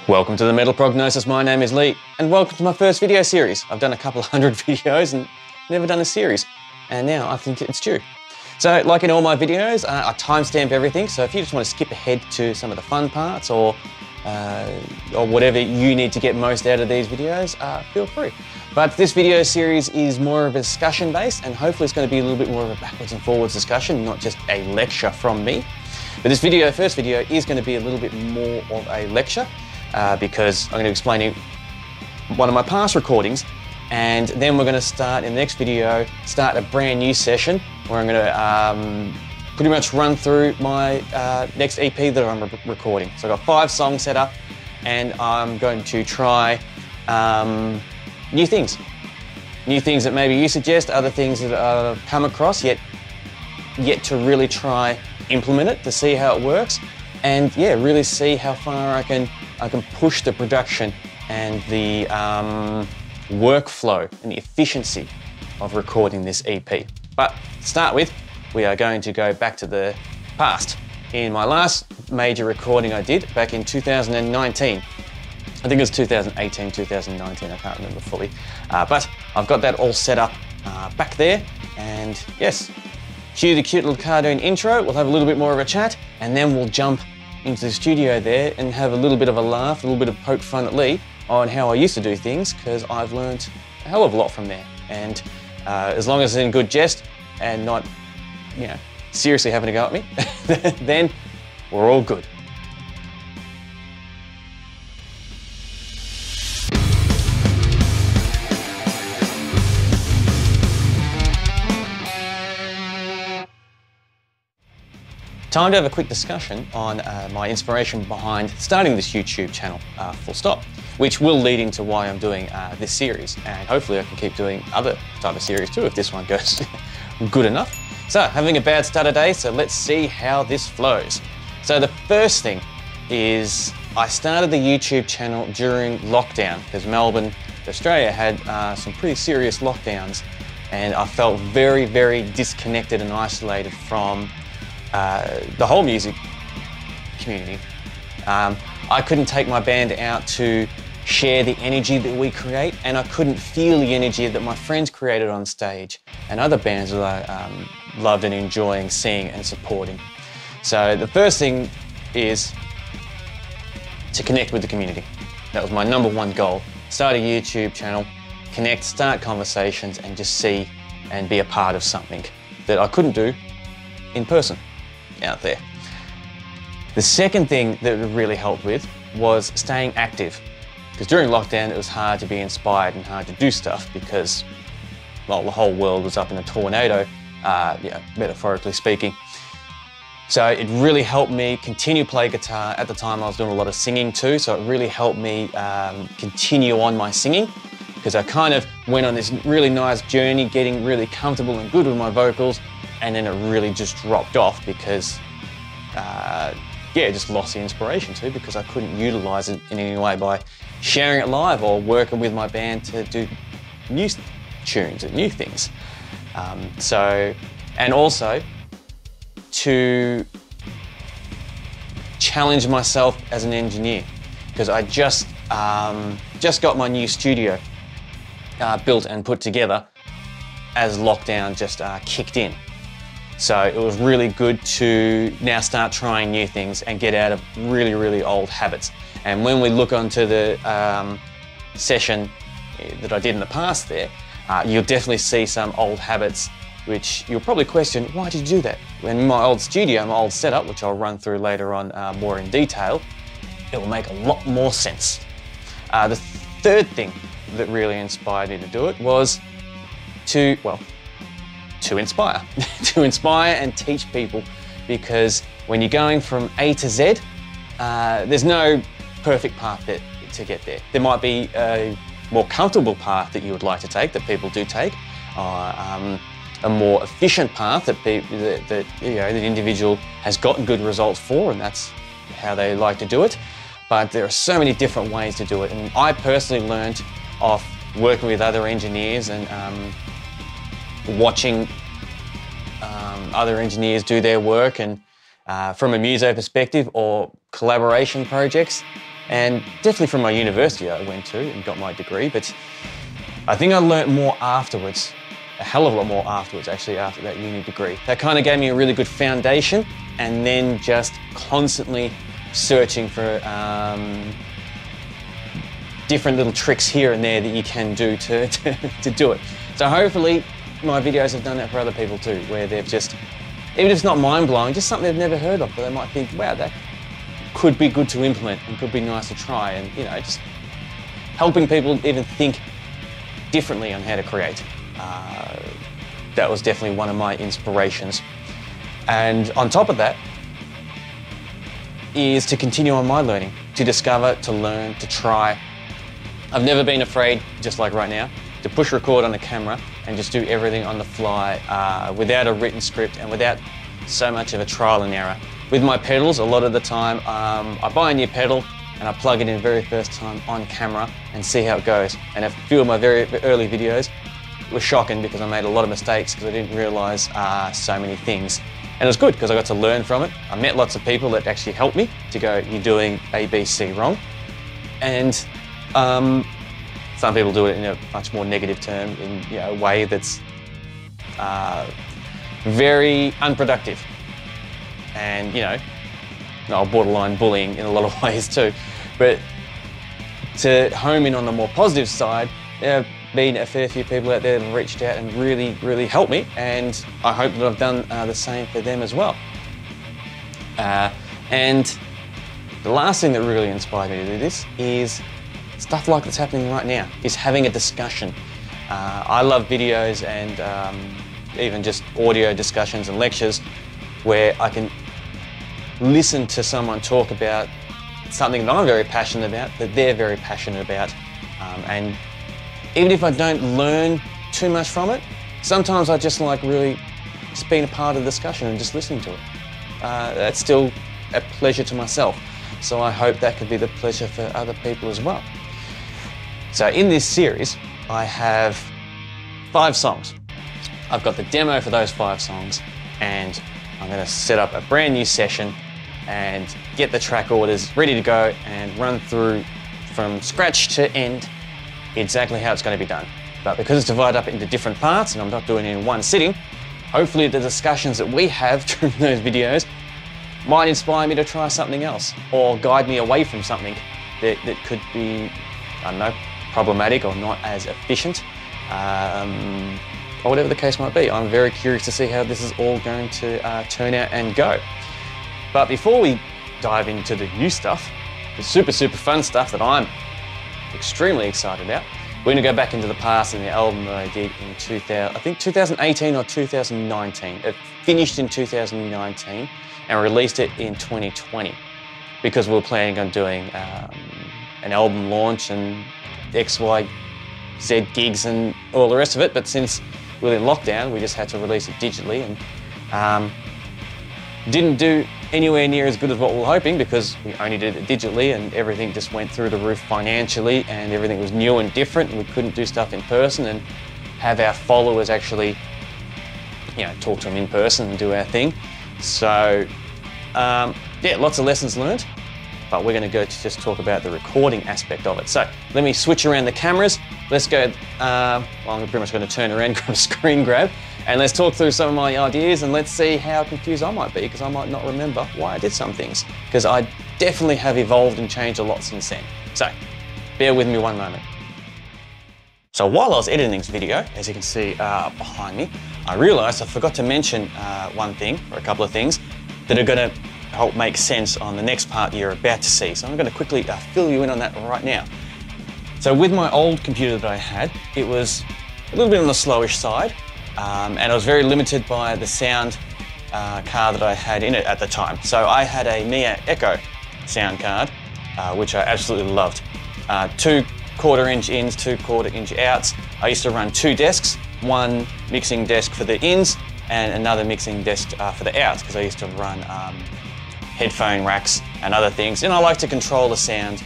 Welcome to the Metal Prognosis. My name is Lee, and welcome to my first video series. I've done a couple of hundred videos and never done a series, and now I think it's due. So, like in all my videos, I timestamp everything, so if you just want to skip ahead to some of the fun parts or whatever you need to get most out of these videos, feel free. But this video series is more of a discussion based, and hopefully it's going to be a little bit more of a backwards and forwards discussion, not just a lecture from me. But this first video, is going to be a little bit more of a lecture because I'm going to explain to you one of my past recordings, and then we're going to start in the next video, start a brand new session where I'm going to pretty much run through my next EP that I'm recording. So I've got 5 songs set up, and I'm going to try new things that maybe you suggest, other things that I've come across yet to really try implement it to see how it works, and yeah, really see how far I can push the production and the workflow and the efficiency of recording this EP. But to start with, we are going to go back to the past. In my last major recording I did back in 2019, I think it was 2018, 2019, I can't remember fully, but I've got that all set up back there, and yes, cue the cute little cartoon intro, we'll have a little bit more of a chat, and then we'll jump into the studio there and have a little bit of a laugh, a little bit of poke fun at Lee on how I used to do things, because I've learned a hell of a lot from there. And as long as it's in good jest and not, you know, seriously having a go at me, then we're all good. Time to have a quick discussion on my inspiration behind starting this YouTube channel, full stop, which will lead into why I'm doing this series, and hopefully I can keep doing other type of series too if this one goes good enough. So, having a bad start today, so let's see how this flows. So the first thing is I started the YouTube channel during lockdown because Melbourne, Australia had some pretty serious lockdowns, and I felt very, very disconnected and isolated from the whole music community. I couldn't take my band out to share the energy that we create, and I couldn't feel the energy that my friends created on stage and other bands that I loved and enjoying seeing and supporting. So the first thing is to connect with the community. That was my #1 goal. Start a YouTube channel, connect, start conversations, and just see and be a part of something that I couldn't do in person out there. The second thing that it really helped with was staying active, because during lockdown it was hard to be inspired and hard to do stuff because, well, the whole world was up in a tornado, metaphorically speaking. So it really helped me continue to play guitar. At the time I was doing a lot of singing too, so it really helped me continue on my singing, because I kind of went on this really nice journey getting really comfortable and good with my vocals, and then it really just dropped off because, just lost the inspiration too, because I couldn't utilize it in any way by sharing it live or working with my band to do new tunes and new things. And also to challenge myself as an engineer, because I just got my new studio built and put together as lockdown just kicked in. So it was really good to now start trying new things and get out of really, really old habits. And when we look onto the session that I did in the past there, you'll definitely see some old habits which you'll probably question, why did you do that? In my old studio, my old setup, which I'll run through later on more in detail, it will make a lot more sense. The third thing that really inspired me to do it was to inspire. To inspire and teach people, because when you're going from A to Z, there's no perfect path to get there. There might be a more comfortable path that you would like to take, that people do take, or a more efficient path that the individual has gotten good results for, and that's how they like to do it. But there are so many different ways to do it, and I personally learned off working with other engineers and watching other engineers do their work, and from a muso perspective or collaboration projects, and definitely from my university I went to and got my degree, but I think I learnt more afterwards, a hell of a lot more afterwards actually, after that uni degree. That kind of gave me a really good foundation, and then just constantly searching for different little tricks here and there that you can do to do it. So hopefully my videos have done that for other people too, where they've just, even if it's not mind-blowing, just something they've never heard of, but they might think, wow, that could be good to implement and could be nice to try, and you know, just helping people even think differently on how to create. That was definitely one of my inspirations. And on top of that is to continue on my learning, to discover, to learn, to try. I've never been afraid, just like right now, to push record on the camera and just do everything on the fly without a written script and without so much of a trial and error. With my pedals, a lot of the time, I buy a new pedal and I plug it in very first time on camera and see how it goes. And a few of my very early videos were shocking because I made a lot of mistakes because I didn't realise so many things. And it was good because I got to learn from it. I met lots of people that actually helped me to go, you're doing A, B, C wrong. And some people do it in a much more negative term, in a way that's very unproductive. And borderline bullying in a lot of ways too. But to home in on the more positive side, there have been a fair few people out there that have reached out and really, really helped me, and I hope that I've done the same for them as well. And the last thing that really inspired me to do this is stuff like that's happening right now, is having a discussion. I love videos and even just audio discussions and lectures where I can listen to someone talk about something that I'm very passionate about, that they're very passionate about. And even if I don't learn too much from it, sometimes I just like really just being a part of the discussion and just listening to it. That's still a pleasure to myself. So I hope that could be the pleasure for other people as well. So in this series, I have 5 songs. I've got the demo for those 5 songs, and I'm going to set up a brand new session and get the track orders ready to go and run through from scratch to end exactly how it's going to be done. But because it's divided up into different parts and I'm not doing it in one sitting, hopefully the discussions that we have during those videos might inspire me to try something else or guide me away from something that could be, I don't know, problematic or not as efficient, or whatever the case might be. I'm very curious to see how this is all going to turn out and go. But before we dive into the new stuff, the super, super fun stuff that I'm extremely excited about, we're going to go back into the past and the album that I did in 2018 or 2019. It finished in 2019 and released it in 2020 because we were planning on doing an album launch and X, Y, Z gigs and all the rest of it. But since we were in lockdown, we just had to release it digitally, and didn't do anywhere near as good as what we were hoping because we only did it digitally and everything just went through the roof financially and everything was new and different and we couldn't do stuff in person and have our followers actually, talk to them in person and do our thing. So, yeah, lots of lessons learned, but we're going to go to just talk about the recording aspect of it. So let me switch around the cameras. Let's go, I'm pretty much going to turn around, grab a screen grab, and let's talk through some of my ideas and let's see how confused I might be because I might not remember why I did some things because I definitely have evolved and changed a lot since then. So bear with me one moment. So while I was editing this video, as you can see behind me, I realised I forgot to mention one thing or a couple of things that are going to help make sense on the next part you're about to see. So I'm going to quickly fill you in on that right now. So with my old computer that I had, it was a little bit on the slowish side. And I was very limited by the sound card that I had in it at the time. So I had a Mia Echo sound card, which I absolutely loved. 2 1/4-inch ins, 2 1/4-inch outs. I used to run 2 desks, one mixing desk for the ins and another mixing desk for the outs because I used to run headphone racks and other things. And I like to control the sound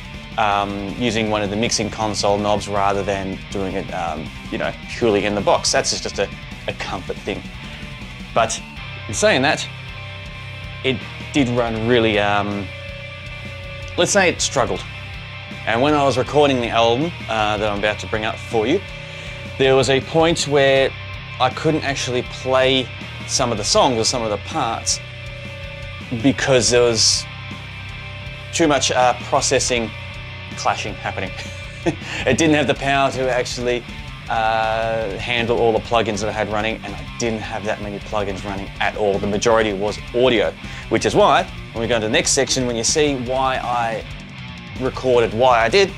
using one of the mixing console knobs rather than doing it purely in the box. That's just a comfort thing. But in saying that, it did run really, let's say it struggled And when I was recording the album that I'm about to bring up for you, there was a point where I couldn't actually play some of the songs or some of the parts because there was too much processing clashing happening. It didn't have the power to actually handle all the plugins that I had running, and I didn't have that many plugins running at all. The majority was audio, which is why, when we go into the next section, when you see why I recorded why I did,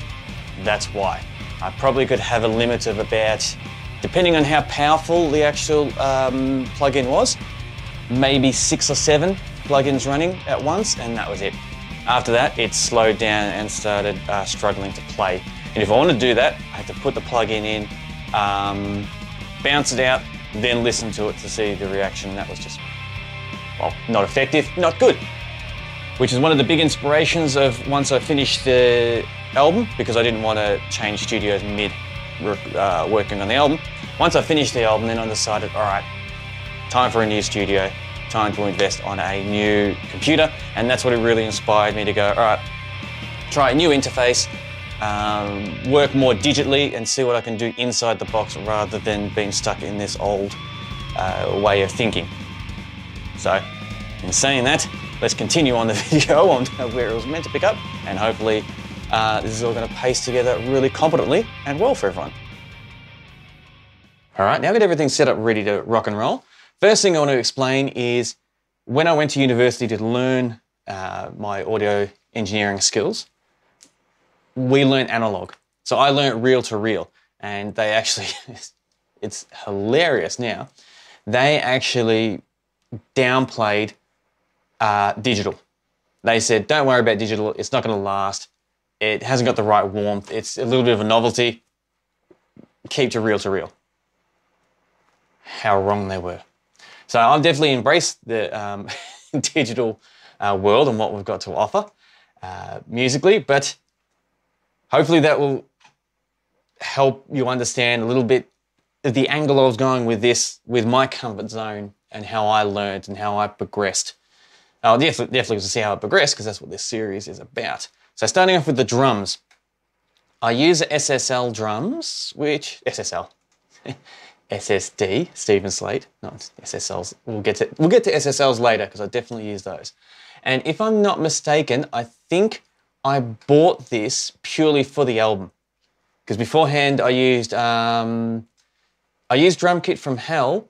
that's why. I probably could have a limit of about, depending on how powerful the actual plugin was, maybe 6 or 7 plugins running at once, and that was it. After that, it slowed down and started struggling to play. And if I want to do that, I had to put the plugin in, bounce it out, then listen to it to see the reaction. That was just, well, not effective, not good. Which is one of the big inspirations of once I finished the album, because I didn't want to change studios mid working on the album. Once I finished the album, then I decided, all right, time for a new studio, time to invest on a new computer, and that's what it really inspired me to go, all right, try a new interface, work more digitally and see what I can do inside the box rather than being stuck in this old way of thinking. So, in saying that, let's continue on the video on where it was meant to pick up, and hopefully this is all going to paste together really competently and well for everyone. All right, now that everything's set up ready to rock and roll, first thing I want to explain is when I went to university to learn my audio engineering skills, we learned analog. So I learned reel to reel, and they actually, it's hilarious now, they actually downplayed digital. They said, don't worry about digital, it's not going to last, it hasn't got the right warmth, it's a little bit of a novelty, keep to reel. How wrong they were. So I've definitely embraced the digital world and what we've got to offer musically, but hopefully that will help you understand a little bit of the angle I was going with this, with my comfort zone and how I learned and how I progressed. I'll definitely to see how I progressed, because that's what this series is about. So starting off with the drums, I use SSL drums, which, SSL, SSD, Stephen Slate, not SSLs. We'll get to SSLs later, because I definitely use those. And if I'm not mistaken, I think I bought this purely for the album, because beforehand I used Drum Kit from Hell.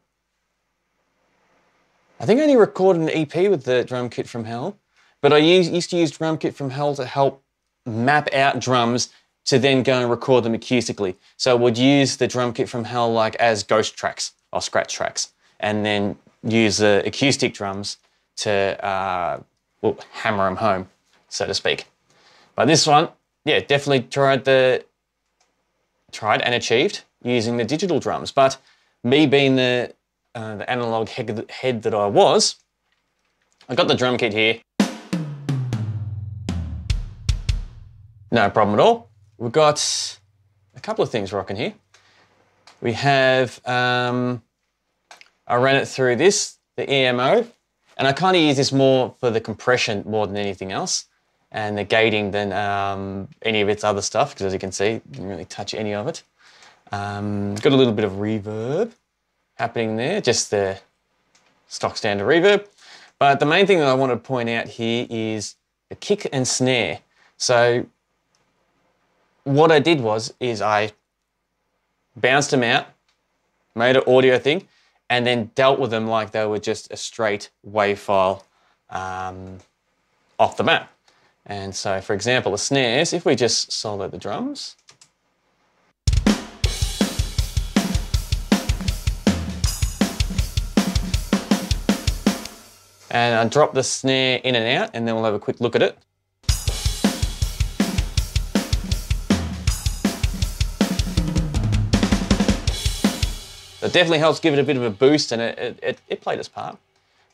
I think I only recorded an EP with the Drum Kit from Hell, but I used to use Drum Kit from Hell to help map out drums to then go and record them acoustically. So I would use the Drum Kit from Hell like as ghost tracks or scratch tracks, and then use the acoustic drums to well, hammer them home, so to speak. But this one, yeah, definitely tried and achieved using the digital drums. But me being the analog head that I was, I got the drum kit here. No problem at all. We've got a couple of things rocking here. We have, I ran it through this, the EMO, and I kind of use this more for the compression more than anything else, and the gating than any of its other stuff, because as you can see, didn't really touch any of it. Got a little bit of reverb happening there, just the stock standard reverb. But the main thing that I want to point out here is the kick and snare. So what I did is I bounced them out, made an audio thing, and then dealt with them like they were just a straight WAV file off the bat. And so, for example, the snares, if we just solo the drums, and I drop the snare in and out, and then we'll have a quick look at it. It definitely helps give it a bit of a boost, and it played its part.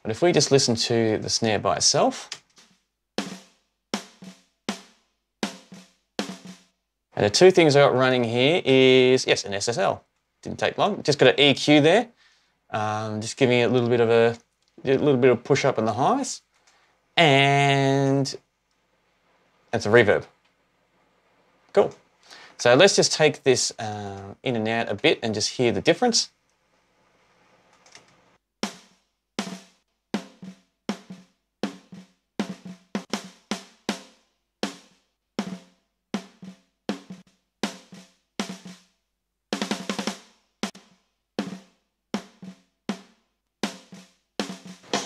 But if we just listen to the snare by itself, and the two things I got running here is, yes, an SSL. Didn't take long. Just got an EQ there, just giving it a little bit of push up in the highs, and it's a reverb. Cool. So let's just take this in and out a bit and just hear the difference.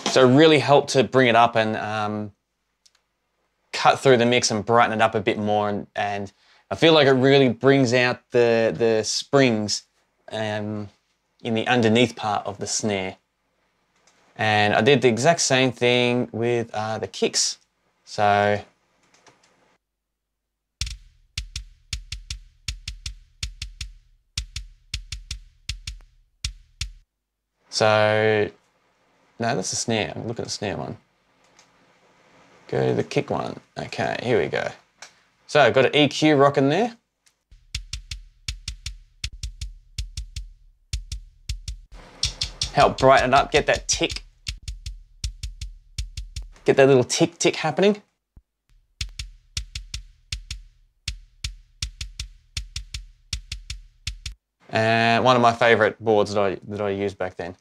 So it really helped to bring it up and cut through the mix and brighten it up a bit more. And I feel like it really brings out the springs in the underneath part of the snare. And I did the exact same thing with the kicks. So no, that's the snare. Look at the snare one. Go to the kick one. Okay, here we go. So I've got an EQ rocking there. Help brighten it up, get that tick. Get that little tick tick happening. And one of my favorite boards that I used back then.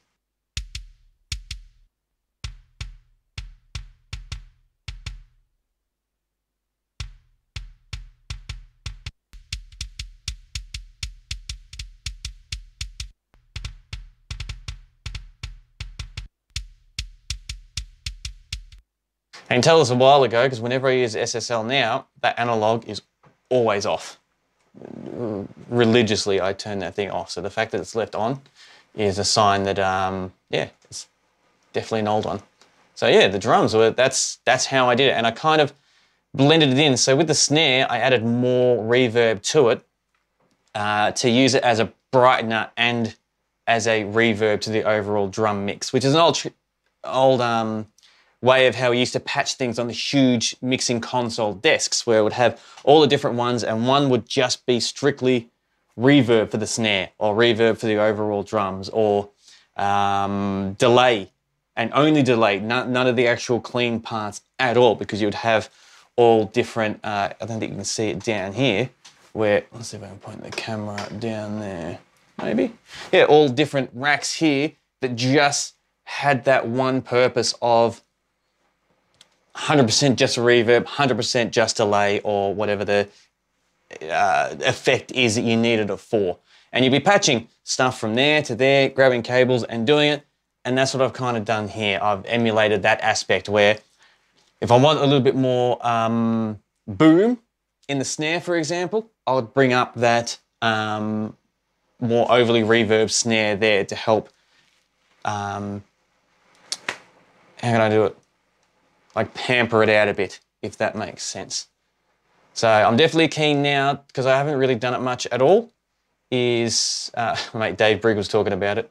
I can tell this a while ago because whenever I use SSL now, that analog is always off. Religiously, I turn that thing off. So the fact that it's left on is a sign that, yeah, it's definitely an old one. So yeah, the drums, that's how I did it. And I kind of blended it in. So with the snare, I added more reverb to it to use it as a brightener and as a reverb to the overall drum mix, which is an old way of how we used to patch things on the huge mixing console desks, where it would have all the different ones and one would just be strictly reverb for the snare or reverb for the overall drums or delay and only delay, none of the actual clean parts at all, because you would have all different, I don't think you can see it down here, where, let's see if I can point the camera down there, maybe? Yeah, all different racks here that just had that one purpose of 100% just a reverb, 100% just delay, or whatever the effect is that you needed it for. And you'd be patching stuff from there to there, grabbing cables and doing it. And that's what I've kind of done here. I've emulated that aspect where if I want a little bit more boom in the snare, for example, I would bring up that more overly reverb snare there to help, how can I do it? Like pamper it out a bit, if that makes sense. So I'm definitely keen now, because I haven't really done it much at all, is, my mate Dave Brigg was talking about it,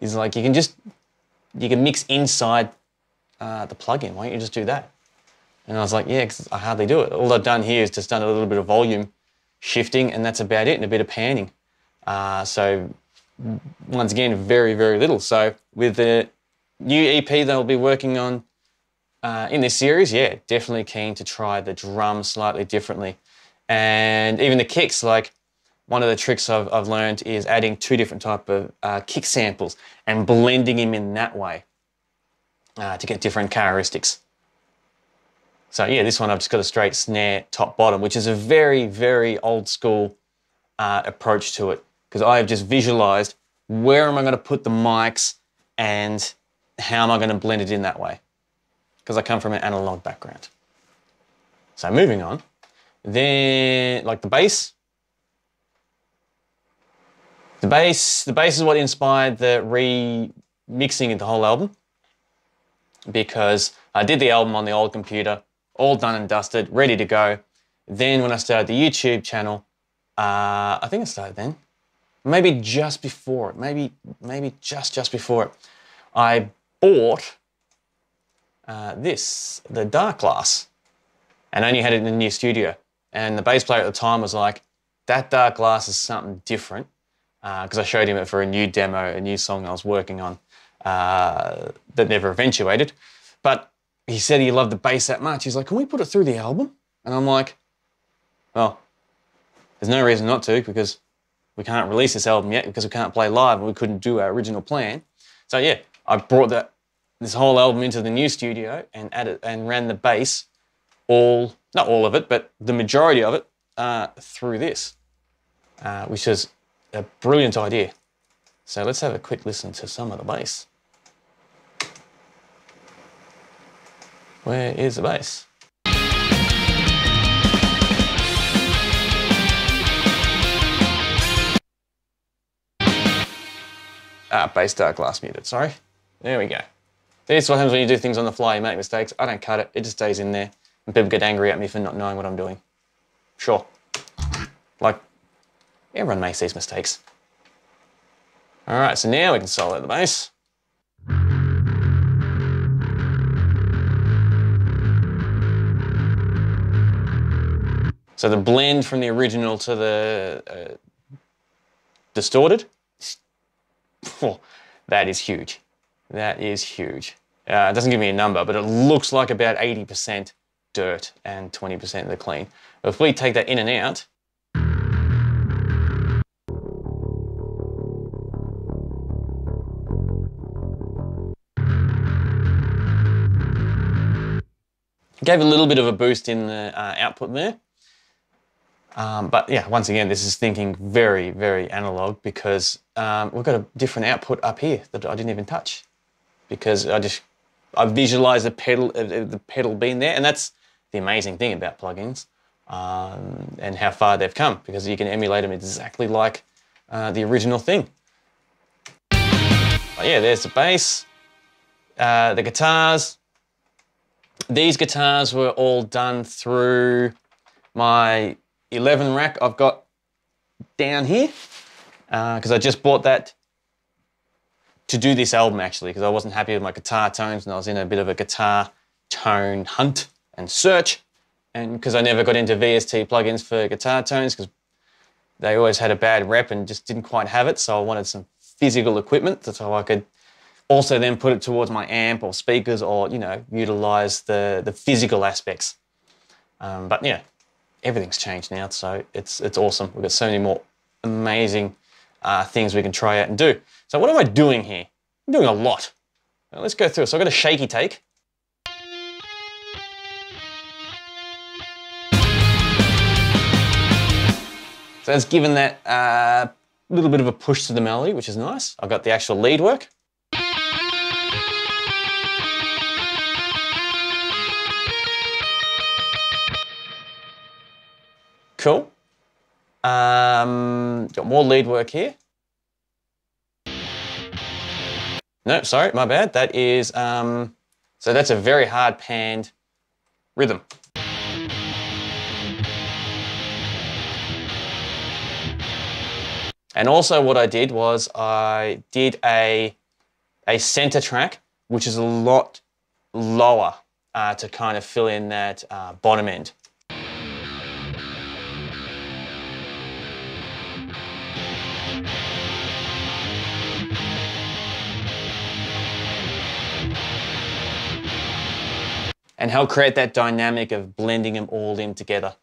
is like you can mix inside the plugin. Why don't you just do that? And I was like, yeah, because I hardly do it. All I've done here is just done a little bit of volume shifting, and that's about it, and a bit of panning. So once again, very, very little. So with the new EP that I'll be working on in this series, yeah, definitely keen to try the drums slightly differently. And even the kicks, like one of the tricks I've learned is adding 2 different type of kick samples and blending them in that way to get different characteristics. So yeah, this one I've just got a straight snare top bottom, which is a very, very old school approach to it, because I have just visualized where am I going to put the mics and how am I going to blend it in that way, because I come from an analog background. So moving on, then like the bass. The bass is what inspired the remixing of the whole album, because I did the album on the old computer, all done and dusted, ready to go. Then when I started the YouTube channel, I think I started then, maybe just before it, maybe just before it, I bought the Dark Glass, and only had it in the new studio. And the bass player at the time was like, that Dark Glass is something different, because I showed him it for a new demo, a new song I was working on that never eventuated. But he said he loved the bass that much. He's like, can we put it through the album? And I'm like, well, there's no reason not to, because we can't release this album yet because we can't play live and we couldn't do our original plan. So yeah, I brought this whole album into the new studio and added and ran the bass, not all of it, but the majority of it through this, which is a brilliant idea. So let's have a quick listen to some of the bass. Where is the bass? Bass dark glass muted, sorry. There we go. This is what happens when you do things on the fly, you make mistakes. I don't cut it, it just stays in there. And people get angry at me for not knowing what I'm doing. Sure. Like, everyone makes these mistakes. All right, so now we can solo the bass. So the blend from the original to the distorted, oh, that is huge. That is huge. It doesn't give me a number, but it looks like about 80% dirt and 20% of the clean. But if we take that in and out, gave a little bit of a boost in the output there. But yeah, once again, this is thinking very, very analog, because we've got a different output up here that I didn't even touch, because I visualized the pedal being there, and that's the amazing thing about plugins and how far they've come, because you can emulate them exactly like the original thing. But yeah, there's the bass, the guitars. These guitars were all done through my 11 rack I've got down here, because I just bought that to do this album, actually, because I wasn't happy with my guitar tones and I was in a bit of a guitar tone hunt and search, and because I never got into VST plugins for guitar tones because they always had a bad rep and just didn't quite have it, so I wanted some physical equipment so I could also then put it towards my amp or speakers, or, you know, utilize the physical aspects. But yeah, everything's changed now, so it's awesome. We've got so many more amazing things we can try out and do. So what am I doing here? I'm doing a lot. Now let's go through it. So I've got a shaky take. So that's given that little bit of a push to the melody, which is nice. I've got the actual lead work. Cool. Got more lead work here. No, sorry, my bad. That is, so that's a very hard panned rhythm. And also what I did was I did a center track, which is a lot lower to kind of fill in that bottom end. And help create that dynamic of blending them all in together.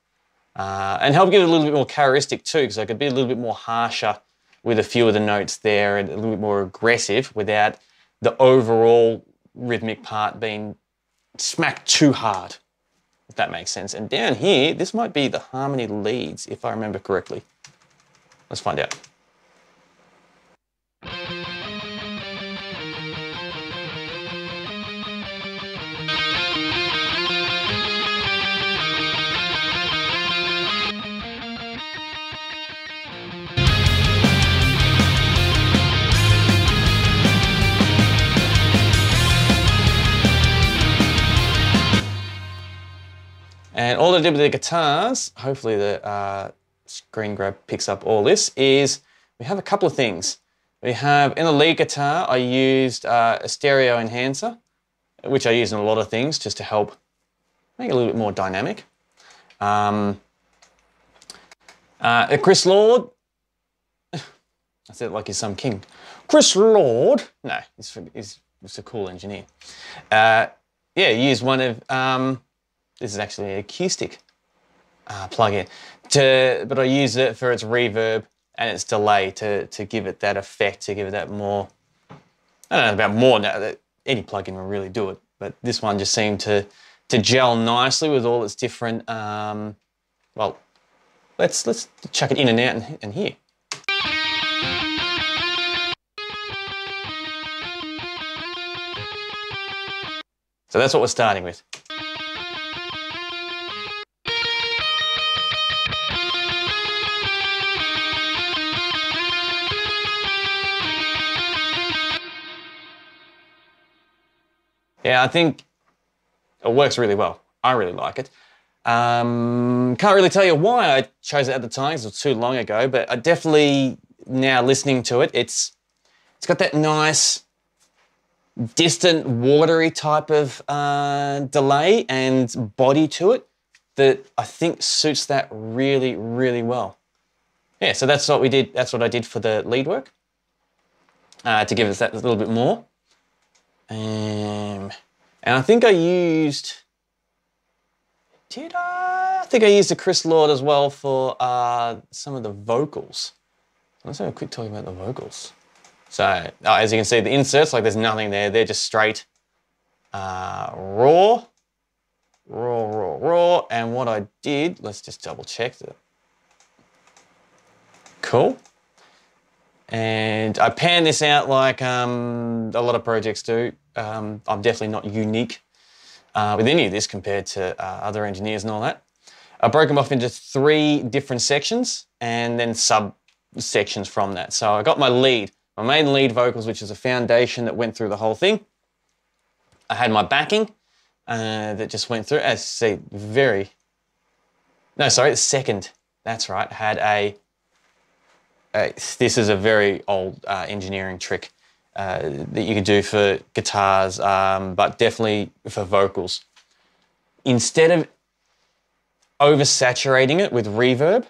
And help give it a little bit more characteristic too, because I could be a little bit more harsher with a few of the notes there and a little bit more aggressive without the overall rhythmic part being smacked too hard, if that makes sense. And down here, this might be the harmony leads, if I remember correctly. Let's find out. And all I did with the guitars, hopefully the screen grab picks up all this, is we have a couple of things. We have, in the lead guitar, I used a stereo enhancer, which I use in a lot of things just to help make it a little bit more dynamic. Chris Lord, I said it like he's some king. Chris Lord, no, he's a cool engineer. Yeah, he used one of, this is actually acoustic. plugin. But I use it for its reverb and its delay to give it that effect, to give it that more. I don't know about more now. That any plugin will really do it, but this one just seemed to gel nicely with all its different. Well, let's chuck it in and out and here. So that's what we're starting with. Yeah, I think it works really well. I really like it. Can't really tell you why I chose it at the time, because it was too long ago, but I definitely, now listening to it, it's got that nice, distant, watery type of delay and body to it that I think suits that really, really well. Yeah, so that's what we did. That's what I did for the lead work, to give us that a little bit more. And I think I used, I think I used the Chris Lord as well for some of the vocals. Let's have a quick talk about the vocals. So as you can see, the inserts, like there's nothing there. They're just straight raw. And what I did, let's just double check that. Cool. And I pan this out like a lot of projects do. I'm definitely not unique with any of this compared to other engineers and all that. I broke them off into 3 different sections and then subsections from that. So I got my main lead vocals, which is a foundation that went through the whole thing. I had my backing that just went through, as you see, the second, that's right, had this is a very old engineering trick that you could do for guitars, but definitely for vocals. Instead of oversaturating it with reverb,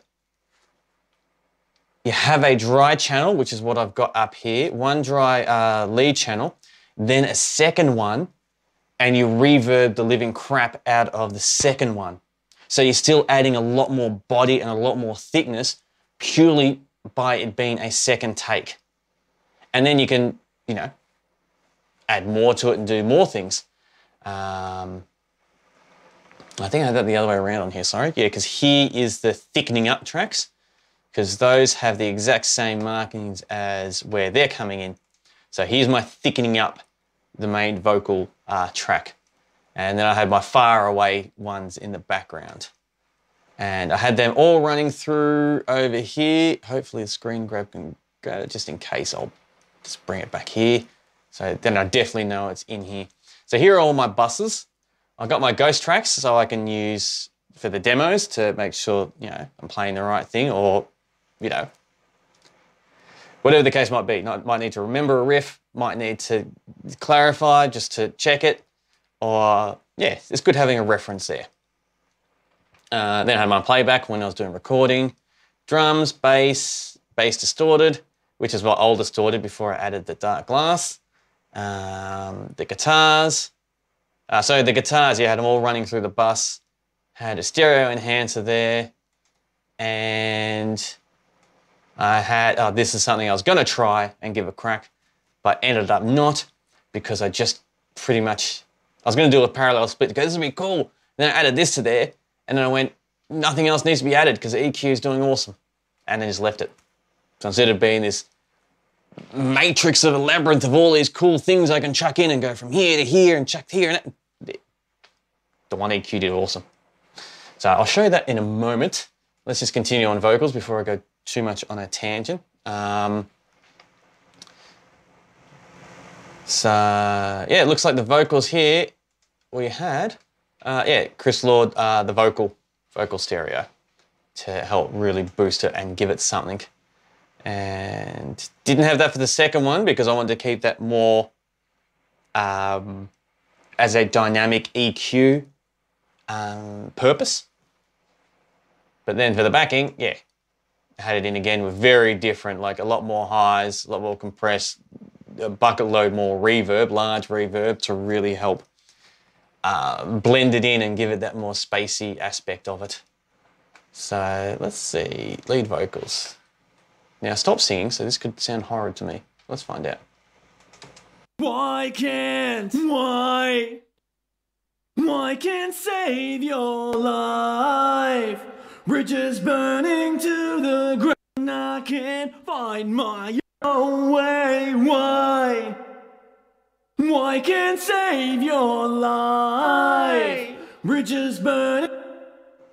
you have a dry channel, which is what I've got up here, one dry lead channel, then a second one, and you reverb the living crap out of the second one. So you're still adding a lot more body and a lot more thickness purely by it being a second take. And then you can, add more to it and do more things. I think I had that the other way around on here, sorry. Yeah, because here is the thickening up tracks, because those have the exact same markings as where they're coming in. So here's my thickening up the main vocal track. And then I had my far away ones in the background. And I had them all running through over here. Hopefully the screen grab can grab it, just in case I'll just bring it back here. So then I definitely know it's in here. So here are all my buses. I've got my ghost tracks so I can use for the demos to make sure, I'm playing the right thing, or, whatever the case might be. Might need to remember a riff, might need to clarify just to check it, or, yeah, it's good having a reference there. Then I had my playback when I was doing recording, drums, bass distorted, which is what I'll distorted before I added the dark glass. The guitars. So the guitars, I had them all running through the bus. Had a stereo enhancer there. And I had, this is something I was going to try and give a crack, but ended up not, because I just pretty much, I was going to do a parallel split to go, this would be cool. Then I added this to there, and then I went, nothing else needs to be added because the EQ is doing awesome. And then just left it. So instead of being this matrix of a labyrinth of all these cool things I can chuck in and go from here to here and chuck here and that, the one EQ did awesome. So I'll show you that in a moment. Let's just continue on vocals before I go too much on a tangent. So yeah, it looks like the vocals here we had, Chris Lord, the vocal stereo to help really boost it and give it something. And didn't have that for the second one because I wanted to keep that more as a dynamic EQ purpose. But then for the backing, I had it in again with very different, like a lot more highs, a lot more compressed, a bucket load more reverb, large reverb to really help blend it in and give it that more spacey aspect of it. So let's see, lead vocals. Now stop singing, so this could sound horrid to me. Let's find out. Why can't save your life? Bridges burning to the ground, I can't find my own way. Why can't save your life? Bridges burning.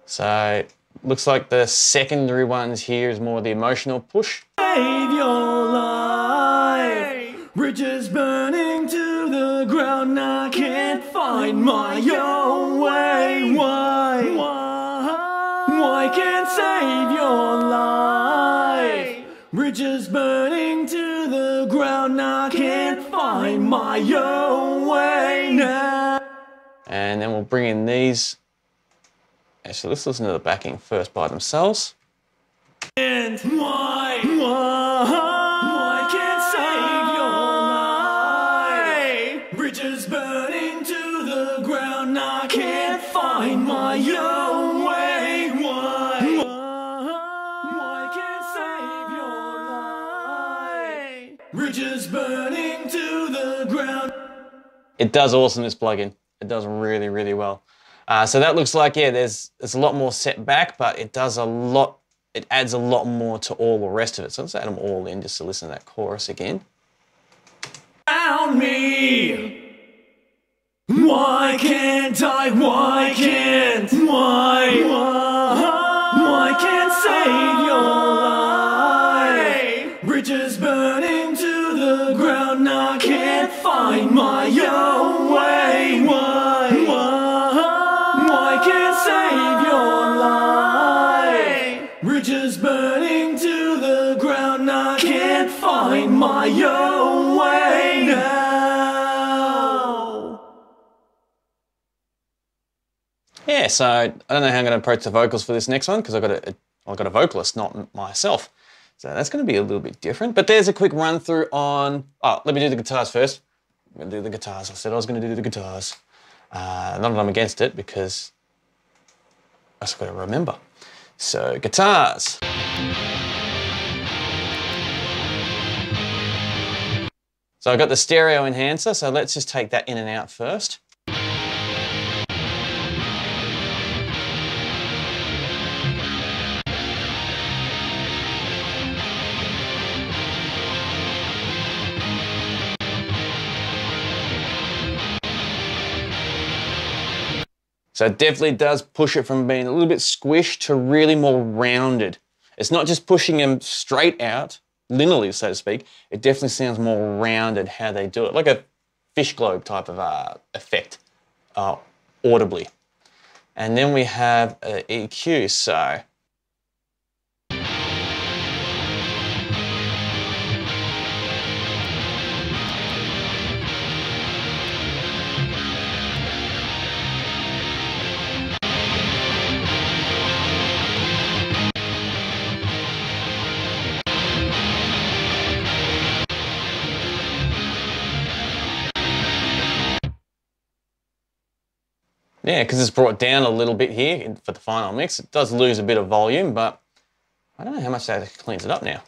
So looks like the secondary ones here is more the emotional push. Save your life. Bridges burning to the ground, I can't find my own way. Why can't save your life? Bridges burning to the ground, I can't find my own way now. And then we'll bring in these. Actually, let's listen to the backing first by themselves. And why can't save your life? Bridges burning to the ground, I can't find my own way. Why can't save your life? Bridges burning to the ground. It does awesome, this plugin. It does really, really well. So that looks like, yeah, there's a lot more set back, but it does a lot, it adds a lot more to all the rest of it. So let's add them all in just to listen to that chorus again. Found me. Why can't I? Why can't save your life? Bridges burning to the ground, I can't find my own way. Why can't save your life? Bridges burning to the ground, I can't find my own way now. Yeah, so I don't know how I'm going to approach the vocals for this next one because I've got a vocalist, not myself. So that's going to be a little bit different. But there's a quick run through on. Oh, let me do the guitars first. I'm going to do the guitars. I said I was going to do the guitars. Not that I'm against it because I just got to remember. So guitars. So I've got the stereo enhancer. So let's just take that in and out first. So it definitely does push it from being a little bit squished to really more rounded. It's not just pushing them straight out, linearly, so to speak. It definitely sounds more rounded how they do it, like a fish globe type of effect, audibly. And then we have an EQ, so. Yeah, because it's brought down a little bit here for the final mix. It does lose a bit of volume, but I don't know how much that cleans it up now.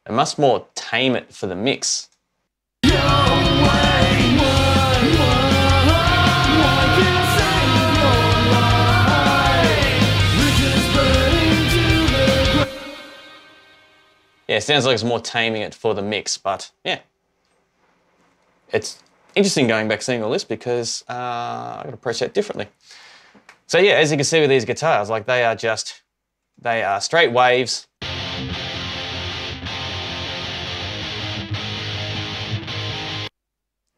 It must more tame it for the mix. Yeah, it sounds like it's more taming it for the mix, but yeah. It's interesting going back seeing all this because I got to approach that differently. So yeah, as you can see with these guitars, like they are straight waves.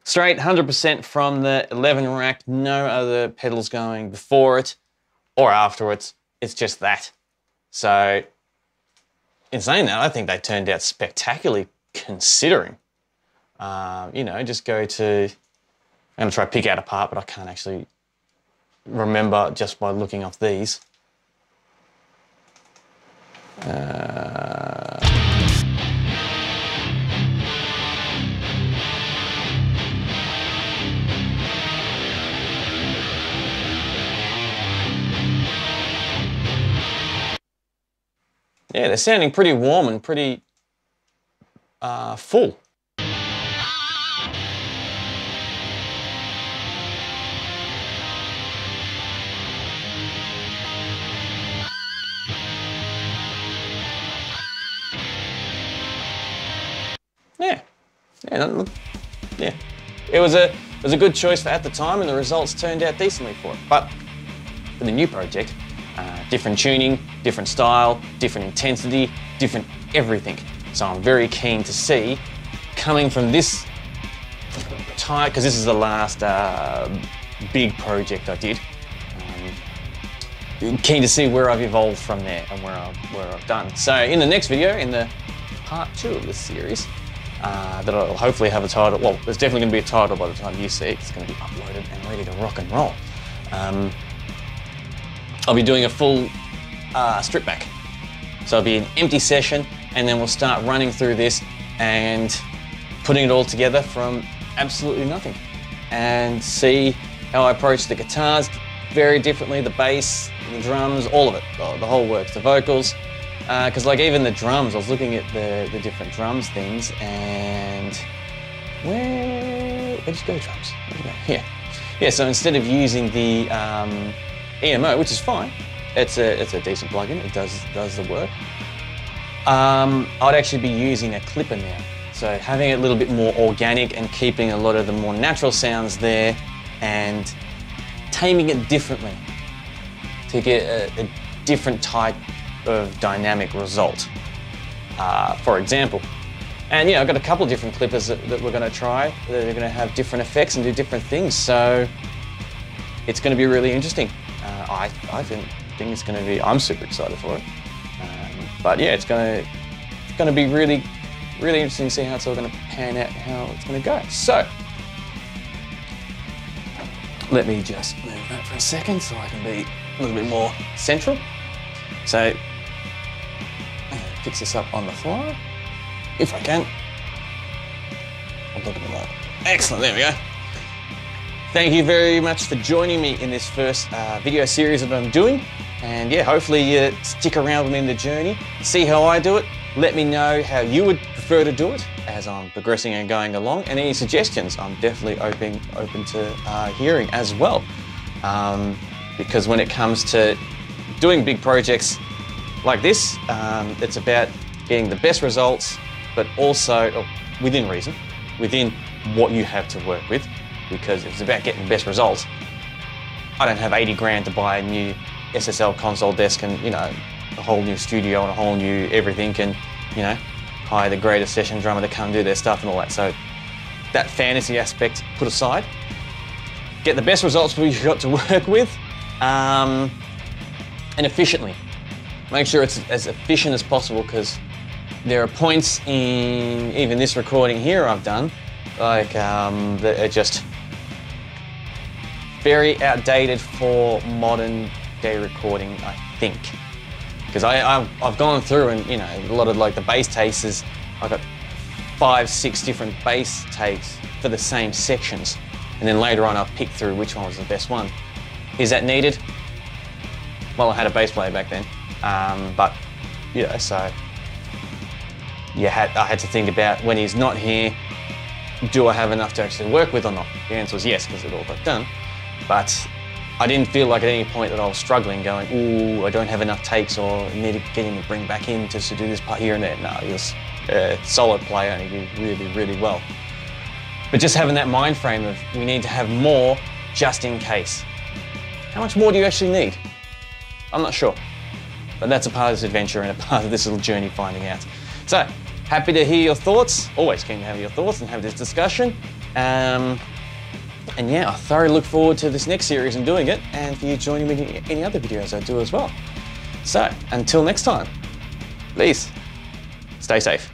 Straight 100% from the 11 rack, no other pedals going before it or afterwards. It's just that. So in saying that, I think they turned out spectacularly considering. You know, just go to, I'm going to try to pick out a part, but I can't actually remember just by looking off these. yeah, they're sounding pretty warm and pretty full. Yeah. It was a good choice for at the time, and the results turned out decently for it. But for the new project, different tuning, different style, different intensity, different everything. So I'm very keen to see, coming from this type, because this is the last big project I did. Keen to see where I've evolved from there and where I've done. So in the next video, in the part 2 of this series, that I'll hopefully have a title. Well, there's definitely going to be a title by the time you see it. It's going to be uploaded and ready to rock and roll. I'll be doing a full strip back. So it'll be an empty session, and then we'll start running through this and putting it all together from absolutely nothing, and see how I approach the guitars very differently, the bass, the drums, all of it, the whole works, the vocals. Because like even the drums, I was looking at the different drums things, and where'd you go, drums? Yeah. So instead of using the EMO, which is fine, it's a decent plugin. It does the work. I'd actually be using a clipper now, so having it a little bit more organic and keeping a lot of the more natural sounds there, and taming it differently to get a different type of dynamic result, for example. And yeah, I've got a couple of different clippers that we're going to try that are going to have different effects and do different things, so it's going to be really interesting. I think it's going to be, I'm super excited for it. But yeah, it's going to be really, really interesting to see how it's all going to pan out, how it's going to go. So let me just move that for a second so I can be a little bit more central. So fix this up on the fly, if I can. I'll look at it more. Excellent, there we go. Thank you very much for joining me in this first video series that I'm doing. And yeah, hopefully you stick around with me in the journey, see how I do it. Let me know how you would prefer to do it as I'm progressing and going along. And any suggestions, I'm definitely open to hearing as well. Because when it comes to doing big projects like this, it's about getting the best results, but also within reason, within what you have to work with. Because if it's about getting the best results, I don't have 80 grand to buy a new SSL console desk and, you know, a whole new studio and a whole new everything, and, you know, hire the greatest session drummer to come do their stuff and all that. So that fantasy aspect put aside, get the best results you've got to work with, and efficiently. Make sure it's as efficient as possible, because there are points in even this recording here I've done, like that are just very outdated for modern day recording, I think. Because I've gone through and, you know, a lot of like the bass takes is, I've got 5, 6 different bass takes for the same sections. And then later on I'll pick through which one was the best one. Is that needed? Well, I had a bass player back then. But, you know, so I had to think about, when he's not here, do I have enough to actually work with or not? The answer was yes, because it all got done. But I didn't feel like at any point that I was struggling, going, ooh, I don't have enough takes, or need to get him to bring back in just to do this part here and there. No, he was a solid player and he did really, really well. But just having that mind frame of, we need to have more just in case. How much more do you actually need? I'm not sure. But that's a part of this adventure and a part of this little journey finding out. So, happy to hear your thoughts. Always keen to have your thoughts and have this discussion. And yeah, I thoroughly look forward to this next series and doing it, and for you joining me in any other videos I do as well. So, until next time, please, stay safe.